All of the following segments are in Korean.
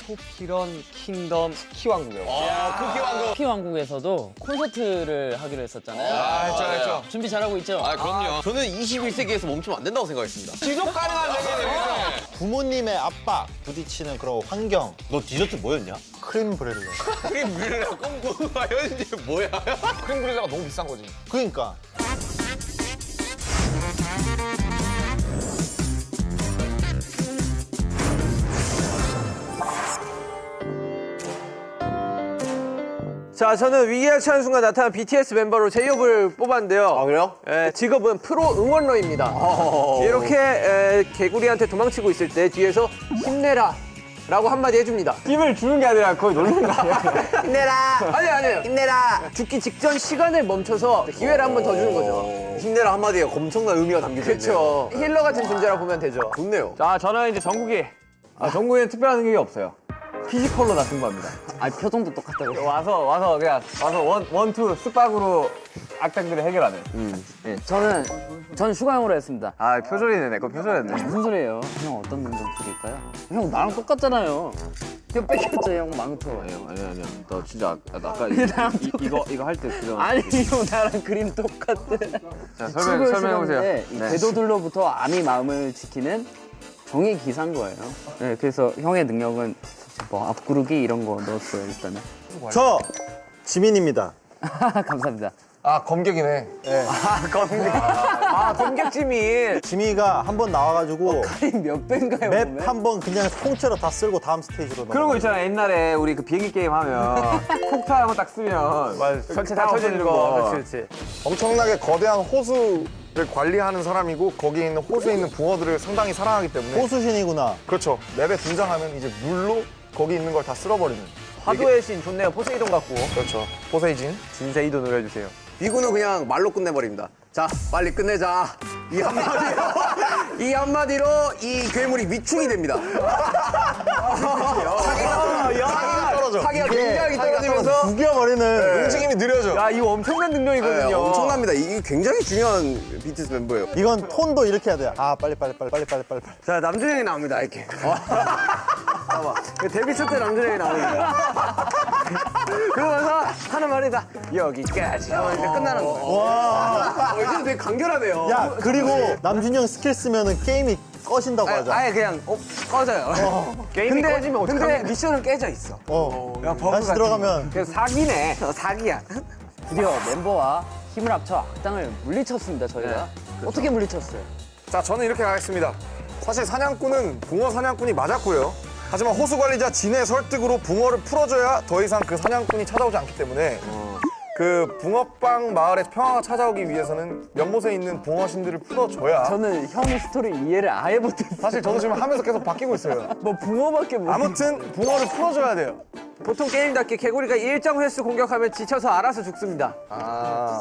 토피런 킹덤 쿠키왕국이라고. 쿠키왕국. 쿠키왕국에서도 콘서트를 하기로 했었잖아요. 했죠. 준비 잘하고 있죠? 그럼요. 저는 21세기에서 멈추면 안 된다고 생각했습니다. 지속 가능한 세계네. 부모님의 압박, 부딪히는 그런 환경. 너 디저트 뭐였냐? 크림 브렐레. 크림 브렐레 꿈꾸가 현재 뭐야? 크림 브릴레가 너무 비싼 거지. 그러니까. 자, 저는 위기에 처한 순간 나타난 BTS 멤버로 제이홉을 뽑았는데요. 아, 그래요? 직업은 프로 응원러입니다. 이렇게 개구리한테 도망치고 있을 때 뒤에서 힘내라 라고 한마디 해줍니다. 힘을 주는 게 아니라 거의 놀리는 거 아니야? 힘내라! 아니에요. 힘내라! 죽기 직전 시간을 멈춰서 기회를 한 번 더 주는 거죠. 힘내라 한마디에 엄청난 의미가 담겨져 있네요. 그렇죠. 힐러 같은 존재라 보면 되죠. 좋네요. 자, 저는 이제 정국이. 정국이는 특별한 게 없어요. 피지컬로 다 승부합니다. 표정도 똑같다고. 와서 그냥 원투 쓱박으로 악당들을 해결하는. 저는 슈가형으로 했습니다. 표절이네, 내 거 표절했네. 무슨 소리예요? 형 어떤 능력 드릴까요? 형 나랑 똑같잖아요. 형 뺏겼죠, 형 망토. 아니야. 너 진짜 아까 이거 할 때 그런. 아니, 형 나랑 그림 똑같대. 자, 설명해보세요. 이 궤도들로부터 암이 마음을 지키는 종이 기사인 거예요. 네, 그래서 형의 능력은 뭐 앞구르기 이런 거 넣었어요, 일단은. 저 지민입니다. 감사합니다. 검객이네. 검객지민. 지민이가 한 번 나와가지고 몇 배인가요, 맵 한 번 그냥 통째로 다 쓸고 다음 스테이지로 넘어가. 그런 거 있잖아. 옛날에 우리 그 비행기 게임 하면 폭탄 한번 딱 쓰면 전체 다 터지는 거. 그렇지. 엄청나게 거대한 호수를 관리하는 사람이고 거기에 있는 호수에 있는 붕어들을 상당히 사랑하기 때문에 호수신이구나. 그렇죠. 맵에 등장하면 이제 물로 거기 있는 걸 다 쓸어버리는. 화도의 신 좋네요. 포세이돈 같고. 그렇죠. 포세이진. 진세이도 노려주세요. 비구는 그냥 말로 끝내버립니다. 자, 빨리 끝내자. 이 한마디로 이 괴물이 위충이 됩니다. 사기가 굉장히 떨어지면서 죽여버리는. 움직임이 느려져. 야, 이거 엄청난 능력이거든요. 엄청납니다. 이게 굉장히 중요한 BTS 멤버예요. 이건 톤도 이렇게 해야 돼. 빨리. 자, 남준 형이 나옵니다. 이렇게. 데뷔 첫 때 남준 형이 나옵니다. 그러면서 하는 말이 다 여기까지 하면 이제 끝나는 거예요. 와. 이제 되게 간결하네요. 야, 그리고 남준형 스킬 쓰면은 게임이 꺼진다고 하자. 아예 그냥 꺼져요. 게임이 꺼지면 어떡하냐. 근데 미션은 깨져 있어. 다시 들어가면 그래서 사기네. 사기야. 드디어 멤버와 힘을 합쳐 악당을 물리쳤습니다, 저희가. 어떻게 물리쳤어요? 자, 저는 이렇게 가겠습니다. 사실 사냥꾼은 붕어 사냥꾼이 맞았고요. 하지만 호수 관리자 진의 설득으로 붕어를 풀어줘야 더 이상 그 사냥꾼이 찾아오지 않기 때문에 그 붕어빵 마을의 평화가 찾아오기 위해서는 연못에 있는 붕어 신들을 풀어줘야. 저는 형 스토리 이해를 아예 못했어요. 사실 저도 지금 하면서 계속 바뀌고 있어요. 뭐 붕어밖에 못. 아무튼 붕어를 풀어줘야 돼요. 보통 게임답게 개구리가 일정 횟수 공격하면 지쳐서 알아서 죽습니다.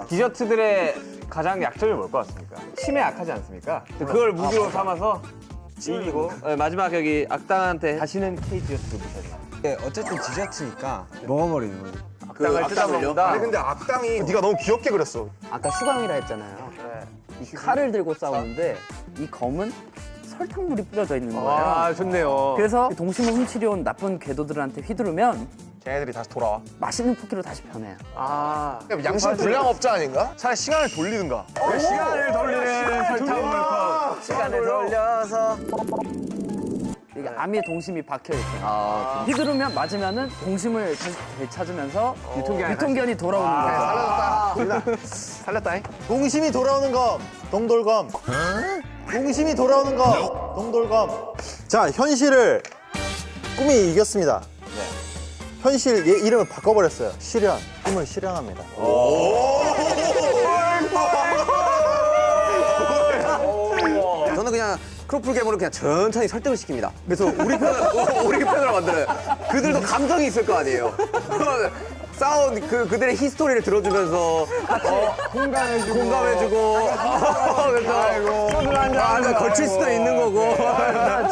디저트들의 가장 약점이 뭘 것 같습니까? 침에 약하지 않습니까? 그걸 무기로 삼아서 이기고 마지막 여기 악당한테 다시는 K-디저트를 못 하죠. 어쨌든 디저트니까 먹어버리는 거지. 악당을 뜯어먹는다. 아니 근데 악당이 네가 너무 귀엽게 그렸어. 아까 슈가형이라 했잖아요. 이 칼을 들고 싸우는데 이 검은 설탕물이 뿌려져 있는 거예요. 아, 좋네요. 그래서 동심을 훔치려 온 나쁜 궤도들한테 휘두르면 걔네들이 다시 돌아와. 맛있는 쿠키로 다시 변해요. 양심 불량업자 아닌가? 차라리 시간을 돌리든가. 시간을 돌리는 설탕물컵. 시간을 돌려서. 이게 암의 동심이 박혀 있어요. 휘두르면 맞으면은 동심을 다시 되찾으면서 유통기한이 돌아오는 거예요. 살렸다. 동심이 돌아오는 검, 동돌검. 동심이 돌아오는 검, 동돌검. 자, 현실을 꿈이 이겼습니다. 현실 이름을 바꿔버렸어요. 실현, 꿈을 실현합니다. 저는 그냥 크로플 괴물을 그냥 천천히 설득을 시킵니다. 그래서 우리 편으로 만들어요. 그들도 감정이 있을 거 아니에요. 싸운 그들의 히스토리를 들어주면서 공감해주고 그래서 술을 한잔 걸칠 수도 있는 거고.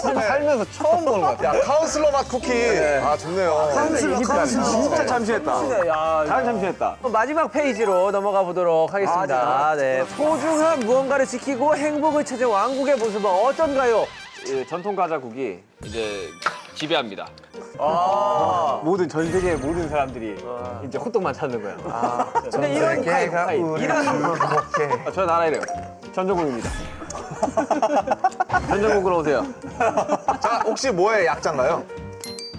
살면서 처음 보는 것 같아. 야, 카운슬러 맛 쿠키. 아, 좋네요. 진짜 잠시했다. 잘 잠시했다. 마지막 페이지로 넘어가 보도록 하겠습니다. 네. 소중한 무언가를 지키고 행복을 찾은 왕국의 모습은 어떤가요? 전통 과자국이 이제 지배합니다. 모든 전 세계 모든 사람들이 이제 호떡만 찾는 거야. 근데 이런 개가 이런 저 나라 이래요. 전정국입니다. 전정국으로 오세요. 자, 혹시 뭐의 약자인가요?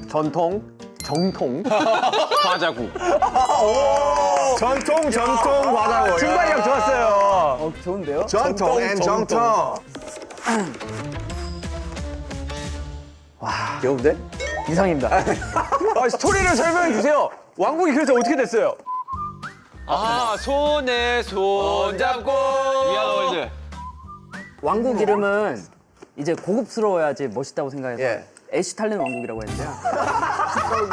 전통, 정통, 과자국. 전통 과자고. 증발력 좋았어요. 좋은데요? 전통 앤 정통. 귀여운데? 이상입니다. 스토리를 설명해 주세요. 왕국이 그래서 어떻게 됐어요? 아, 손에 손 잡고 위아월드. 왕국 이름은 이제 고급스러워야지 멋있다고 생각해서 예. 애쉬탈렌 왕국이라고 했는데요.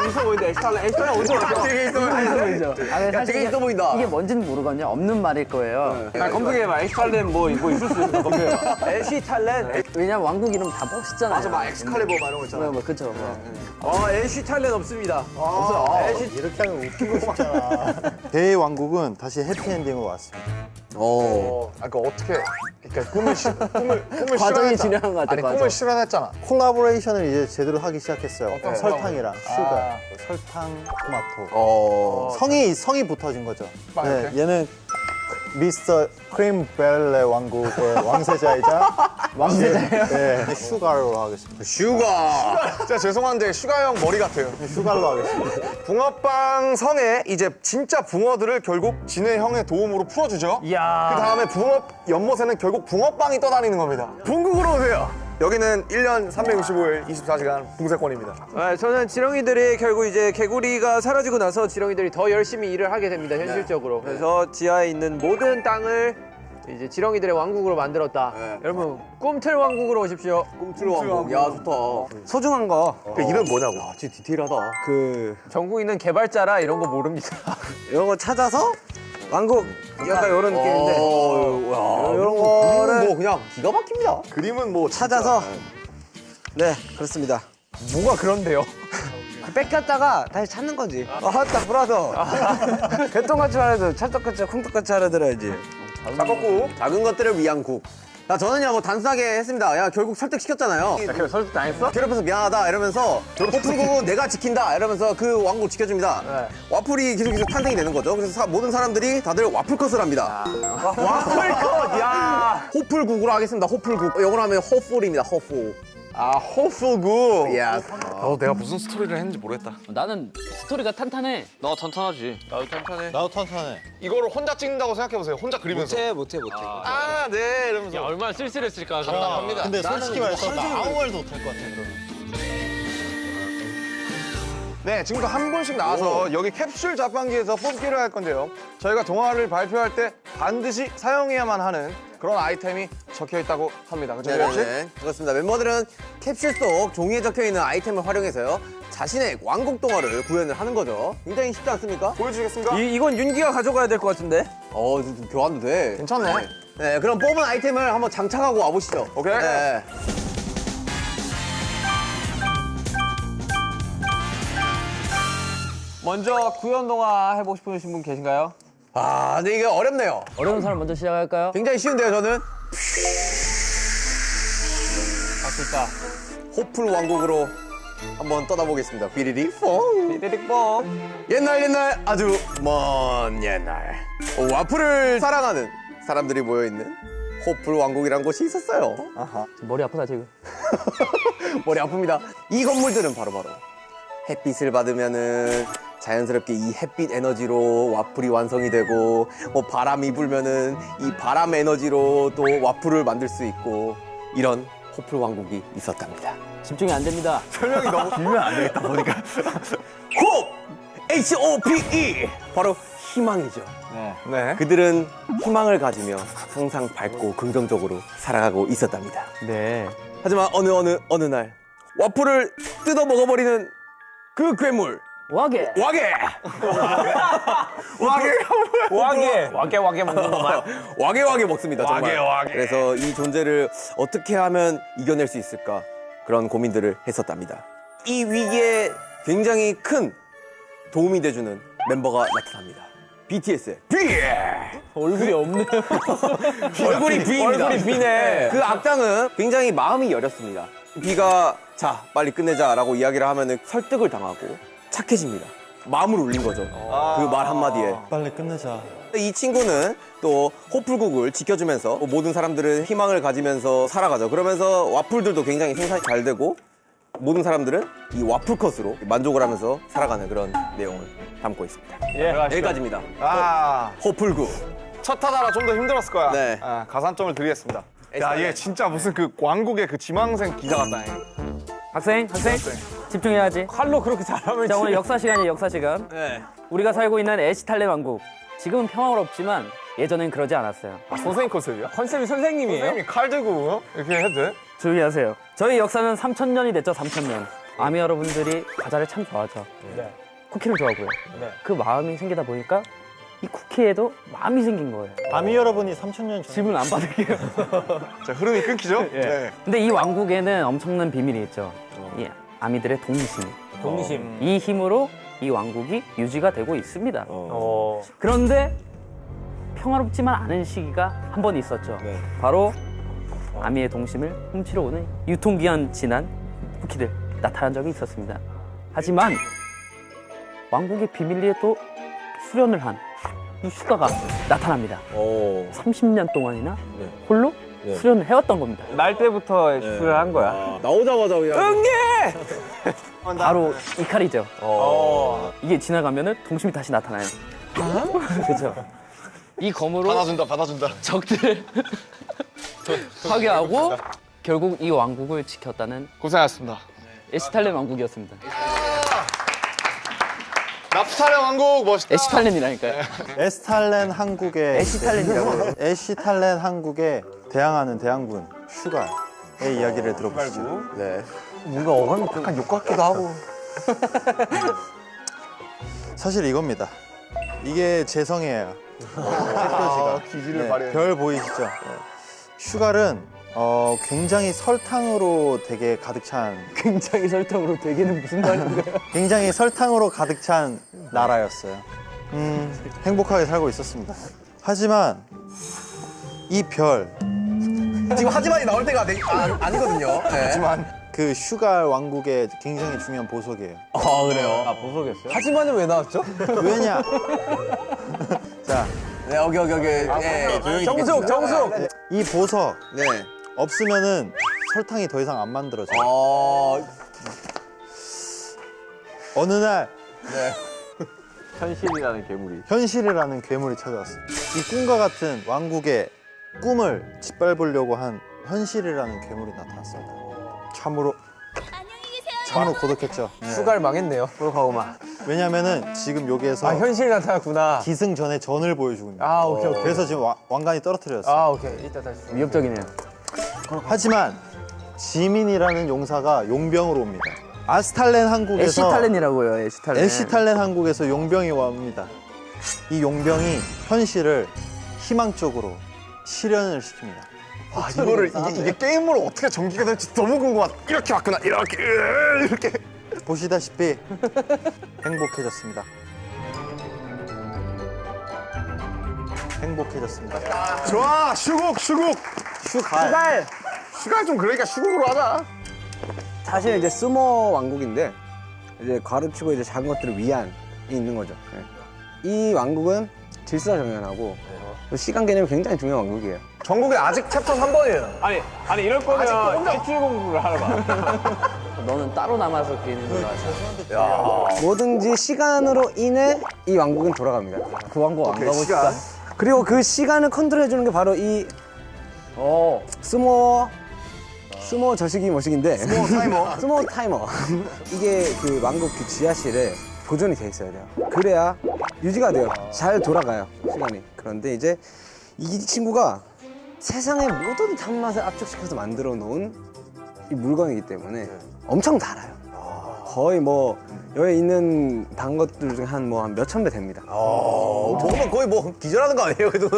있어 보이는데 에스탈렌 어디서 왔어? 되게 있어 보이는데. 아, 근데 야, 사실 되게 있어 보인다. 이게 뭔지는 모르거든요. 없는 말일 거예요. 검색해봐. 엑스탈렌 뭐 있을 수 있어. 검색해봐. 애쉬 탈렌. 왜냐면 왕국 이름 다 멋있잖아요. 맞아, 막 엑스칼리버 막 이런 거 있잖아. 뭐 그쵸. 애쉬 탈렌 없습니다. 이렇게 하면 웃기고 싶잖아. 대왕국은 다시 해피엔딩으로 왔습니다. 그러니까 어떻게? 그러니까 꿈을 과정이 실현했잖아. 진행한 것 같아. 아니 과정. 꿈을 실현했잖아. 콜라보레이션을 이제 제대로 하기 시작했어요. 어떤 설탕이랑 슈가, 설탕, 토마토. 성이 붙어진 거죠. 막 네, 이렇게? 얘는 미스터 크림벨레 왕국의 왕세자이자 왕세자예요? 네, 슈가로 하겠습니다. 슈가. 진짜 죄송한데 슈가 형 머리 같아요. 슈가로 하겠습니다. 붕어빵 성에 이제 진짜 붕어들을 결국 진해 형의 도움으로 풀어주죠. 이야. 그 다음에 붕어 연못에는 결국 붕어빵이 떠다니는 겁니다. bun국으로 오세요. 여기는 1년 365일 24시간 붕세권입니다. 저는 지렁이들이 결국 이제 개구리가 사라지고 나서 지렁이들이 더 열심히 일을 하게 됩니다, 현실적으로. 그래서 지하에 있는 모든 땅을 이제 지렁이들의 왕국으로 만들었다. 여러분, 꿈틀 왕국으로 오십시오. 꿈틀 왕국. 야, 좋다. 소중한 거. 그 이름 뭐냐고. 진짜 디테일하다. 그 전국 있는 개발자라 이런 거 모릅니다. 이런 거 찾아서 왕국 약간 이런 느낌인데 이런 거를 뭐 그냥 기가 막힙니다. 그림은 뭐 찾아서 네 그렇습니다. 뭐가 그런데요? 뺏겼다가 다시 찾는 거지. 딱 불어서 개똥같이 말해도 찰떡같이 콩떡같이 알아들어야지. 잡았고. 작은 것들을 위한 국. 야, 저는요, 뭐 단순하게 했습니다. 야, 결국 설득시켰잖아요. 그래 설득 당했어? 괴롭혀서 미안하다 이러면서 호프국은 내가 지킨다 이러면서 그 왕국 지켜줍니다. 와플이 계속 탄생이 되는 거죠. 그래서 모든 사람들이 다들 와플컷을 합니다. 와플컷, 야. 호플국으로 하겠습니다. 호플국. 영어로 하면 호풀입니다. 호풀. 호풀구. 예. 내가 무슨 스토리를 했는지 모르겠다. 나는 스토리가 탄탄해. 너 탄탄하지. 나도 탄탄해. 나도 탄탄해. 이거를 혼자 찍는다고 생각해보세요. 혼자 그리면서. 못해. 아, 네. 이러면서. 야, 얼마나 쓸쓸했을까. 갑니다. 근데 솔직히 말해서 나 아무 말도 못할 것 같아. 네, 지금부터 한 분씩 나와서 여기 캡슐 자판기에서 뽑기를 할 건데요. 저희가 동화를 발표할 때 반드시 사용해야만 하는 그런 아이템이 적혀 있다고 합니다. 그렇죠, 재현 씨? 네네. 그렇습니다. 멤버들은 캡슐 속 종이에 적혀 있는 아이템을 활용해서요. 자신의 왕국 동화를 구현을 하는 거죠. 굉장히 쉽지 않습니까? 보여주시겠습니까? 이건 윤기가 가져가야 될 것 같은데? 좀 교환도 돼. 괜찮네. 네, 그럼 뽑은 아이템을 한번 장착하고 와보시죠. 오케이. 네. 먼저 구현 동화 해보고 싶으신 분 계신가요? 근데 이게 어렵네요. 어려운 사람 먼저 시작할까요? 굉장히 쉬운데요, 저는. 할 수 있다. 호플 왕국으로 한번 떠나보겠습니다. 비리리 퐁. 삐리릭 뽕. 옛날 아주 먼 옛날 와플을 사랑하는 사람들이 모여있는 호플 왕국이란 곳이 있었어요. 머리 아프다 지금. 머리 아픕니다. 이 건물들은 바로바로 햇빛을 받으면은 자연스럽게 이 햇빛 에너지로 와플이 완성이 되고 뭐 바람이 불면은 이 바람 에너지로 또 와플을 만들 수 있고 이런 호플 왕국이 있었답니다. 집중이 안 됩니다. 홉! H-O-P-E! 바로 희망이죠. 네. 그들은 희망을 가지며 항상 밝고 긍정적으로 살아가고 있었답니다. 네. 하지만 어느 날 와플을 뜯어 먹어버리는 그 괴물 와게. 와게! 와게 먹는구만. 와게 먹습니다, 정말. 와게. 그래서 이 존재를 어떻게 하면 이겨낼 수 있을까 그런 고민들을 했었답니다. 이 위기에 굉장히 큰 도움이 돼주는 멤버가 나타납니다. BTS의 B! 얼굴이 없네요. 얼굴이 B입니다. 얼굴이 B네. 그 악당은 굉장히 마음이 여렸습니다. B가 자 빨리 끝내자라고 이야기를 하면은 설득을 당하고 착해집니다. 마음을 울린 거죠. 그 말 한마디에. 빨리 끝내자. 이 친구는 또 호풀국을 지켜주면서 모든 사람들은 희망을 가지면서 살아가죠. 그러면서 와플들도 굉장히 생산이 잘 되고 모든 사람들은 이 와플 컷으로 만족을 하면서 살아가는 그런 내용을 담고 있습니다. 여기까지입니다. 호풀국. 첫 타자라 좀 더 힘들었을 거야. 네. 가산점을 드리겠습니다. 야, 얘 진짜 무슨 그 왕국의 그 지망생 기자 같다. 학생 집중해야지. 칼로 그렇게 잘하면 자, 오늘 역사 시간이에요, 역사 시간. 네. 우리가 살고 있는 에시탈레 왕국. 지금은 평화롭지만 예전엔 그러지 않았어요. 선생님 컨셉이야? 컨셉이 선생님이에요? 선생님이 칼 들고 이렇게 해도 돼? 조용히 하세요. 저희 역사는 3,000년이 됐죠, 3,000년. 아미 여러분들이 과자를 참 좋아하죠. 네. 쿠키를 좋아하고요. 네. 그 마음이 생기다 보니까 이 쿠키에도 마음이 생긴 거예요. 아미 여러분이 3,000년 전. 질문 안 받을게요. 자, 흐름이 끊기죠? 네. 근데 이 왕국에는 엄청난 비밀이 있죠. 이 아미들의 동심. 동심. 이 힘으로 이 왕국이 유지가 되고 있습니다. 그런데 평화롭지만 않은 시기가 한 번 있었죠. 바로 아미의 동심을 훔치러 오는 유통기한 지난 쿠키들 나타난 적이 있었습니다. 하지만 왕국의 비밀리에 또 수련을 한 이 슈가가 나타납니다. 30년 동안이나 홀로 수련을 해왔던 겁니다. 날 때부터 수술을 한 거야. 나오자마자 그냥. 바로 이 칼이죠. 이게 지나가면은 동심이 다시 나타나요. 그렇죠. 이 검으로 받아준다. 적들을 파괴하고 결국 이 왕국을 지켰다는 고생하셨습니다. 에시탈렌 왕국이었습니다. 나프탈렌 왕국 멋있다. 에시탈렌이라니까요. 에스탈렌 한국의 에시탈렌이라고. 에시탈렌 한국에 대항하는 대항군 슈가의 이야기를 들어보시죠. 네. 뭔가 어감이 약간 욕 같기도 하고. 사실 이겁니다. 이게 재성이에요. 색표지가. 기질을 발휘해. 별 보이시죠? 슈갈은 굉장히 설탕으로 되게 가득 찬 굉장히 설탕으로 되기는 무슨 말인가요? 굉장히 설탕으로 가득 찬 나라였어요. 행복하게 살고 있었습니다. 하지만 이 별, 지금 하지만이 나올 때가 아니거든요. 네. 하지만 그 슈갈 왕국의 굉장히 중요한 보석이에요. 그래요. 아, 보석이었어요? 하지만은 왜 나왔죠? 왜냐? 자, 네, 여기. 네, 조용히 정숙, 듣겠습니다. 정숙. 이 보석 네. 없으면은 설탕이 더 이상 안 만들어져요. 어느 날 현실이라는 괴물이. 현실이라는 괴물이 찾아왔어요. 이 꿈과 같은 왕국의 꿈을 짓밟으려고 한 현실이라는 괴물이 나타났습니다. 참으로 고독했죠. 수갈 망했네요. 그렇고만. 왜냐면은 지금 여기에서 현실이 나타났구나. 기승전의 전을 보여주고 있는 아, 오케이. 그래서 지금 왕관이 떨어뜨렸어요. 아, 오케이. 이따 다시. 위협적이네요. 하지만 지민이라는 용사가 용병으로 옵니다. 아스탈렌 한국에서 에시탈렌이라고요, 에시탈렌. 에시탈렌 한국에서 용병이 옵니다. 이 용병이 현실을 희망 쪽으로 실현을 시킵니다. 이거를 이게 게임으로 어떻게 전개가 될지 너무 궁금하다. 이렇게 왔구나. 이렇게. 보시다시피 행복해졌습니다. 행복해졌습니다. 좋아, 슈국. 슈갈. 슈가 좀 그러니까 슈국으로 하자. 사실 이제 스모 왕국인데 이제 가르치고 이제 작은 것들을 위안이 있는 거죠. 이 왕국은 질서 정연하고 시간 개념이 굉장히 중요한 왕국이에요. 전국에 아직 챕터 3번이에요. 아니 이럴 거면 일주일 공부를 하러 가. 너는 따로 남아서 괜히 놀아. 뭐든지 시간으로 인해 이 왕국은 돌아갑니다. 그 왕국 안 가고 싶다. 그리고 그 시간을 컨트롤해주는 게 바로 이 스모 저식이 뭐식인데 스모 타이머 이게 그 왕국 그 지하실에 보존이 돼 있어야 돼요. 그래야 유지가 돼요. 잘 돌아가요 시간이. 그런데 이제 이 친구가 세상의 모든 단맛을 압축시켜서 만들어 놓은 이 물건이기 때문에 엄청 달아요. 거의 뭐 여기 있는 단 것들 중에 한 몇천 배 됩니다. 먹으면 거의 뭐 기절하는 거 아니에요? 그래도.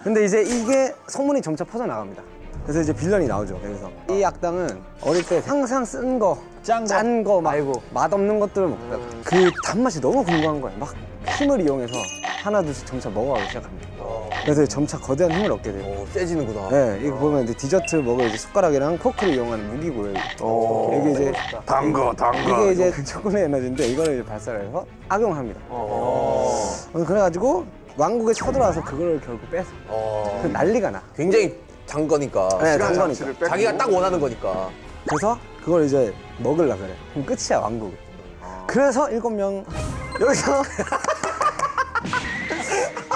근데 이제 이게 소문이 점차 퍼져나갑니다. 그래서 이제 빌런이 나오죠. 그래서 이 악당은 어릴 때 항상 쓴 거, 짠 거 말고 맛없는 것들을 먹다가 그 단맛이 너무 궁금한 거예요. 막 힘을 이용해서 하나 둘씩 점차 먹어가기 시작합니다. 그래서 점차 거대한 힘을 얻게 돼요. 세지는구나. 네, 이거 보면 이제 디저트 먹을 이제 숟가락이랑 포크를 이용하는 무기고요. 이게 이제 이게 이제 초콜릿 에너지인데 이거를 이제 발사해서 악용합니다. 그래가지고 왕국에 쳐들어와서 그걸 결국 뺏어. 그래서 난리가 나. 굉장히 장거니까. 네, 장거니까. 자기가 딱 원하는 거니까. 그래서 그걸 이제 먹으려 그래. 그럼 끝이야 왕국. 그래서 7명 여기서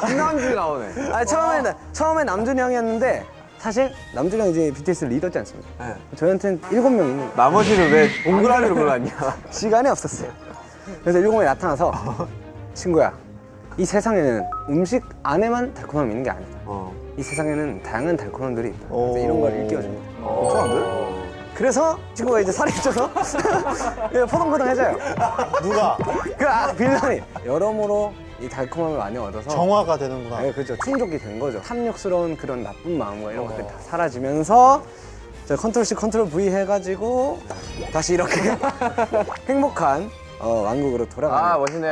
김남준이 나오네. 아 처음에 남준이 형이었는데 사실 남준이 형 이제 BTS 리더지 않습니까? 저희한테는 7명이 나머지는 왜 동그라미로 골랐냐? 시간이 없었어요. 그래서 7명이 나타나서 친구야, 이 세상에는 음식 안에만 달콤함이 있는 게 아니다. 이 세상에는 다양한 달콤함들이 있다. 그래서 이런 걸 일깨워줍니다. 그래서 친구가 이제 살이 쪄서 포동포동해져요. 누가 빌런이 여러모로 이 달콤함을 많이 얻어서 정화가 되는구나. 네, 그렇죠. 충족이 된 거죠. 탐욕스러운 그런 나쁜 마음과 이런 것들이 다 사라지면서 컨트롤 C, 컨트롤 V 해가지고 다시 이렇게 행복한 왕국으로 돌아가는. 아 멋있네요.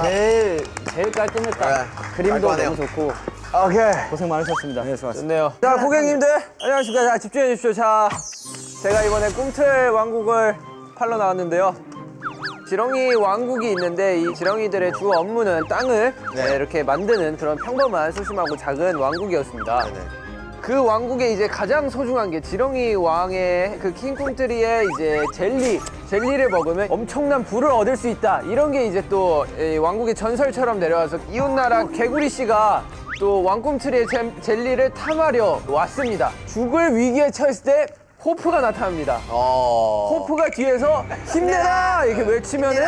제일 깔끔했다. 그림도 깔끔하네요. 너무 좋고 오케이. 고생 많으셨습니다. 네, 좋았습니다. 좋네요. 자, 고객님들 안녕하십니까. 자, 집중해 주십시오. 자, 제가 이번에 꿈틀 왕국을 팔러 나왔는데요. 지렁이 왕국이 있는데 이 지렁이들의 주 업무는 땅을 이렇게 만드는 그런 평범한 소심하고 작은 왕국이었습니다. 그 왕국에 이제 가장 소중한 게 지렁이 왕의 그 킹꿈틀이의 이제 젤리를 먹으면 엄청난 부를 얻을 수 있다. 이런 게 이제 또 이 왕국의 전설처럼 내려와서 이웃나라 개구리 씨가 또 왕꿈틀이의 젤리를 탐하려 왔습니다. 죽을 위기에 처했을 때 호프가 나타납니다. 호프가 뒤에서 힘내라 이렇게 외치면은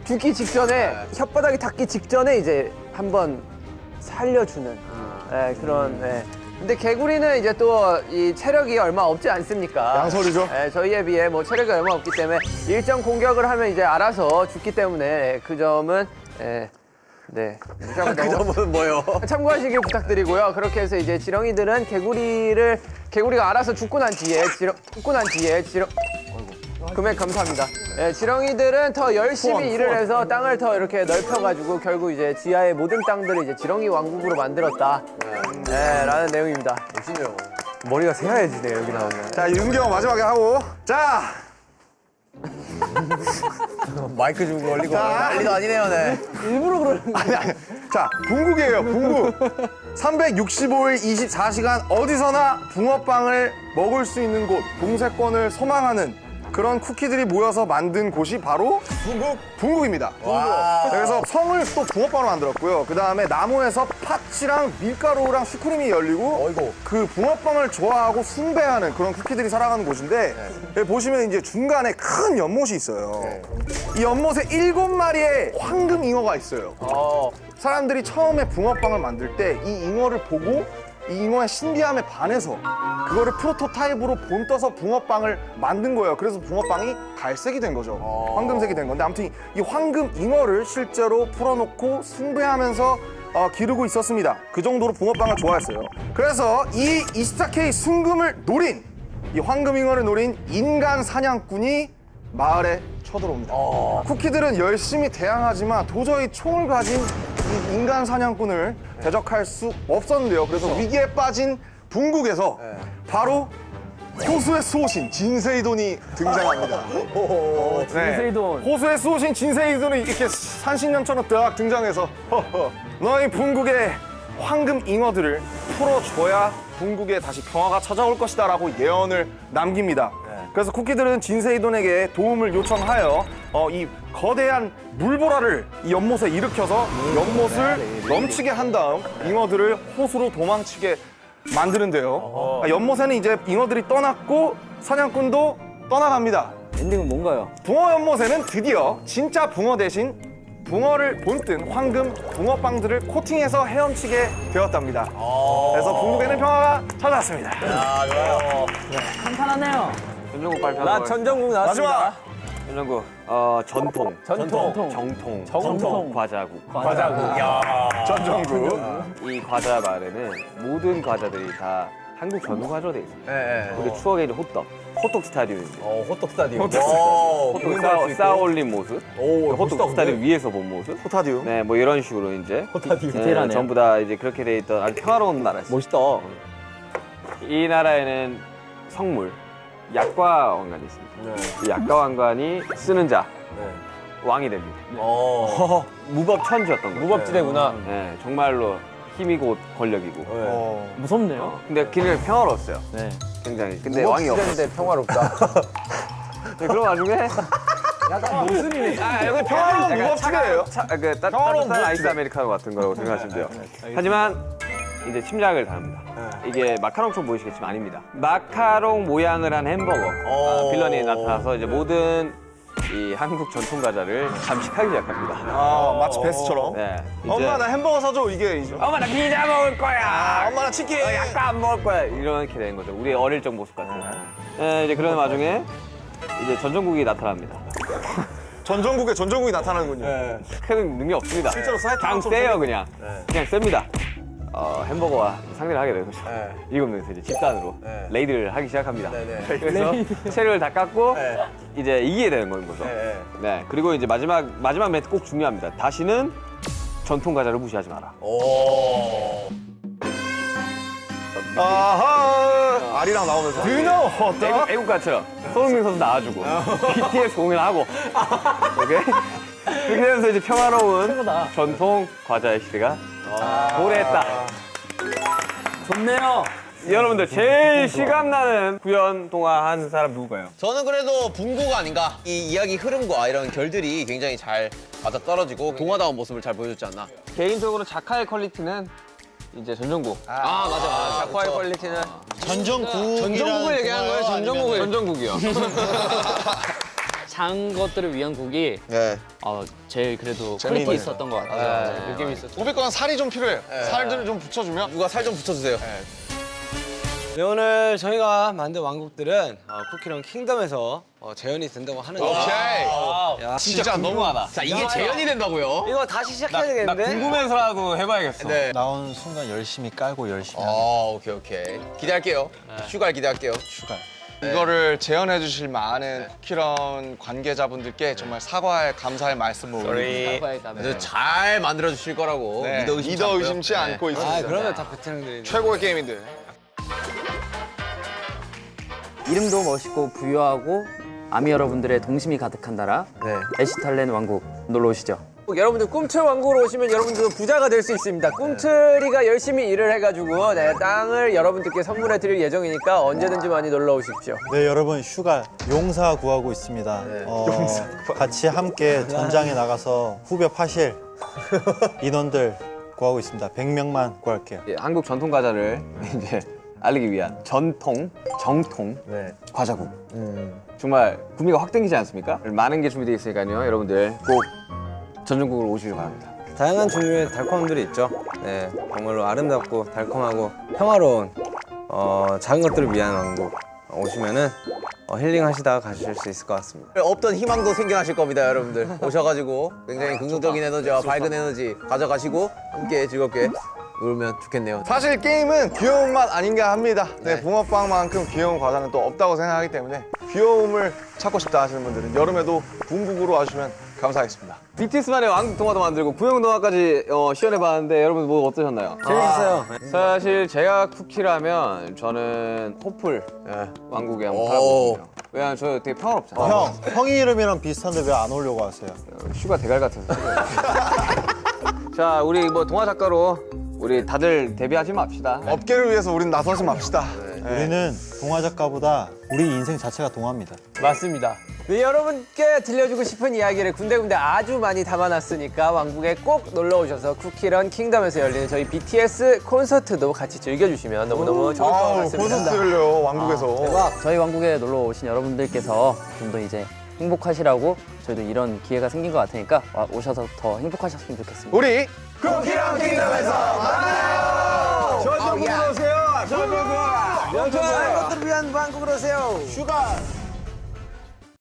죽기 직전에 혓바닥이 닿기 직전에 이제 한번 살려주는 그런. 근데 개구리는 이제 또 이 체력이 얼마 없지 않습니까? 양설이죠. 저희에 비해 뭐 체력이 얼마 없기 때문에 일정 공격을 하면 이제 알아서 죽기 때문에 그 점은 네. 그 점은 뭐요? 참고하시길 부탁드리고요. 그렇게 해서 이제 지렁이들은 개구리가 알아서 죽고 난 뒤에 금액 감사합니다. 지렁이들은 더 열심히 일을 해서 땅을 더 이렇게 넓혀가지고 결국 이제 지하의 모든 땅들을 이제 지렁이 왕국으로 만들었다. 라는 내용입니다. 멋있네요. 머리가 새하얘지네 여기 나오면. 자, 윤경 마지막에 하고. 자, 마이크 좀 걸리고 난리도 아니네요, 네. 아니. 자, 붕국이에요, 붕국. 365일 24시간 어디서나 붕어빵을 먹을 수 있는 곳, 동세권을 소망하는 그런 쿠키들이 모여서 만든 곳이 바로 붕국입니다. 그래서 성을 또 붕어빵으로 만들었고요. 그 다음에 나무에서 팥이랑 밀가루랑 슈크림이 열리고 그 붕어빵을 좋아하고 숭배하는 그런 쿠키들이 살아가는 곳인데 여기 보시면 이제 중간에 큰 연못이 있어요. 이 연못에 7마리의 황금 잉어가 있어요. 사람들이 처음에 붕어빵을 만들 때 이 잉어를 보고 이 잉어의 신비함에 반해서 그거를 프로토타입으로 본떠서 붕어빵을 만든 거예요. 그래서 붕어빵이 갈색이 된 거죠. 황금색이 된 건데 아무튼 이 황금 잉어를 실제로 풀어놓고 숭배하면서 기르고 있었습니다. 그 정도로 붕어빵을 좋아했어요. 그래서 이 24K 순금을 노린 이 황금 잉어를 노린 인간 사냥꾼이 마을에 쳐들어옵니다. 쿠키들은 열심히 대항하지만 도저히 총을 가진 이 인간 사냥꾼을 대적할 수 없었는데요. 그래서 위기에 빠진 붕국에서 바로 호수의 수호신 진세이돈이 등장합니다. 진세이돈. 호수의 수호신 진세이돈이 이렇게 산신령처럼 딱 등장해서 너희 붕국의 황금 잉어들을 풀어줘야 붕국에 다시 평화가 찾아올 것이다 라고 예언을 남깁니다. 그래서 쿠키들은 진세이돈에게 도움을 요청하여 이 거대한 물보라를 이 연못에 일으켜서 연못을 넘치게 한 다음 잉어들을 호수로 도망치게 만드는데요. 연못에는 이제 잉어들이 떠났고 사냥꾼도 떠나갑니다. 엔딩은 뭔가요? 붕어 연못에는 드디어 진짜 붕어 대신 붕어를 본뜬 황금 붕어빵들을 코팅해서 헤엄치게 되었답니다. 그래서 붕국에는 평화가 찾아왔습니다. 한판하네요. 전정국 발표하는 나 전정국 나왔습니다. 마지막 전정국 전통 정통 과자국. 전정국. 이 과자 말에는 모든 과자들이 다 한국 전통 과자로 돼 있어요. 네. 우리 추억의 이제 호떡, 호떡 스타디움입니다. 호떡 스타디움. 호떡 쌓아올린 모습. 호떡 스타디움 위에서 본 모습. 호타디움. 네, 뭐 이런 식으로 이제 디테일하네요. 전부 다 이제 그렇게 돼 있던 아주 평화로운 나라였어요. 멋있다. 이 나라에는 성물, 약과 왕관이 있습니다. 이 약과 왕관이 쓰는 자 왕이 됩니다. 무법천지였던 거죠. 무법지대구나. 네, 정말로 힘이고 권력이고. 무섭네요. 근데 굉장히 평화로웠어요. 네. 굉장히. 근데 왕이 없었어요. 무법지대인데 평화롭다. 네, 그런 와중에 무슨 일이지? 여기 평화로운 무법지대예요? 따뜻한 아이스 아메리카노 같은 거라고 생각하시면 돼요. 하지만 이제 침략을 당합니다. 이게 마카롱처럼 보이시겠지만 아닙니다. 마카롱 모양을 한 햄버거 빌런이 나타나서 이제 모든 이 한국 전통 과자를 잠식하기 시작합니다. 마치 베스처럼. 네, 이제 엄마 나 햄버거 사줘 이게. 엄마 나 피자 먹을 거야. 엄마 나 치킨. 약간 안 먹을 거야. 이렇게 된 거죠. 우리 어릴 적 모습 같은. 네, 이제 그런 와중에 이제 전정국이 나타납니다. 전정국이 나타나는군요. 큰 능력 없습니다. 실제로 사이트 강 세요 그냥. 그냥 셉니다. 햄버거와 상대를 하게 되는 거죠. 일곱명에서 이제 집단으로 레이드를 하기 시작합니다. 그래서 체력을 다 깎고 이제 이기게 되는 거죠. 네. 그리고 이제 마지막 멘트 꼭 중요합니다. 다시는 전통 과자를 무시하지 마라. 아하. 알이랑 나오면서. Do you know 호떡? 애국가처럼 손흥민 선수 나와주고 BTS 공연하고 오케이? 그렇게 되면서 이제 평화로운 전통 과자의 시대가 도래했다. 좋네요. 여러분들 제일 실감나는 구연 동화 한 사람 누구예요? 저는 그래도 붕고가 아닌가. 이 이야기 흐름과 이런 결들이 굉장히 잘 맞아떨어지고 동화다운 모습을 잘 보여줬지 않나. 개인적으로 작화의 퀄리티는 이제 전정국. 맞아. 작화의 퀄리티는 전정국을 얘기하는 거예요? 전정국이요. 장 것들을 위한 곡이 제일 그래도 퀄리티 있었던 것 같아요. 느낌이 있었죠. 500건 살이 좀 필요해요. 살들을 좀 붙여주면. 누가 살 좀 붙여주세요. 네, 오늘 저희가 만든 왕국들은 쿠키런 킹덤에서 재현이 된다고 하는데 오케이. 진짜 너무하다. 자, 이게 재현이 된다고요? 이거 다시 시작해야 되겠는데? 궁금해서라도 해봐야겠어. 네. 나오는 순간 열심히 깔고 열심히 하는 오케이. 기대할게요. 슈갈 기대할게요. 슈가. 이거를 재현해 주실 많은 쿠키런 관계자분들께 정말 사과의 감사의 말씀을 올립니다. 그래서 잘 만들어 주실 거라고 믿어 의심치 않고 있습니다. 그러면 다 베테랑들이 최고의 게임인들. 이름도 멋있고 부유하고 아미 여러분들의 동심이 가득한 나라 에시탈렌 왕국 놀러 오시죠. 여러분들 꿈틀 왕국으로 오시면 여러분들도 부자가 될 수 있습니다. 꿈틀이가 열심히 일을 해가지고 땅을 여러분들께 선물해 드릴 예정이니까 언제든지 많이 놀러 오십시오. 네, 여러분 슈가 용사 구하고 있습니다. 같이 함께 전장에 나가서 후벼 파실 인원들 구하고 있습니다. 100명만 구할게요. 한국 전통 과자를 이제 알리기 위한 정통 과자국. 정말 구미가 확 땡기지 않습니까? 많은 게 준비되어 있으니까요. 여러분들 꼭 전정국으로 오시길 바랍니다. 다양한 종류의 달콤함들이 있죠. 네, 정말로 아름답고 달콤하고 평화로운 작은 것들을 위한 왕국 오시면은 힐링하시다가 가실 수 있을 것 같습니다. 없던 희망도 생겨나실 겁니다, 여러분들. 오셔가지고 굉장히 긍정적인 에너지와 밝은 에너지 가져가시고 함께 즐겁게 놀면 좋겠네요. 사실 게임은 귀여움만 아닌가 합니다. 붕어빵만큼 귀여운 과자는 또 없다고 생각하기 때문에 귀여움을 찾고 싶다 하시는 분들은 여름에도 붕국으로 와주시면 감사하겠습니다. BTS만의 왕국 동화도 만들고 구형 동화까지 시연해봤는데 여러분 뭐 어떠셨나요? 재밌었어요. 사실 제가 쿠키라면 저는 호플 왕국에 한번 살아보고 싶어요. 왜냐면 저 되게 평화롭잖아요. 형이 이름이랑 비슷한데 왜 안 오려고 하세요? 슈가 대갈 같아서. 자, 우리 뭐 동화 작가로 우리 다들 데뷔하지 맙시다. 업계를 위해서 우린 나서지 맙시다. 우리는 동화 작가보다 우리 인생 자체가 동화입니다. 맞습니다. 네, 여러분께 들려주고 싶은 이야기를 군데군데 아주 많이 담아놨으니까 왕국에 꼭 놀러 오셔서 쿠키런 킹덤에서 열리는 저희 BTS 콘서트도 같이 즐겨주시면 너무너무 좋을 것 같습니다. 콘서트를요, 왕국에서. 대박. 저희 왕국에 놀러 오신 여러분들께서 좀 더 이제 행복하시라고 저희도 이런 기회가 생긴 것 같으니까 오셔서 더 행복하셨으면 좋겠습니다. 우리 쿠키런 킹덤에서 만나요! 저쪽으로 오세요. 저쪽으로. 명절 것들을 위한 왕국으로 오세요. 슈가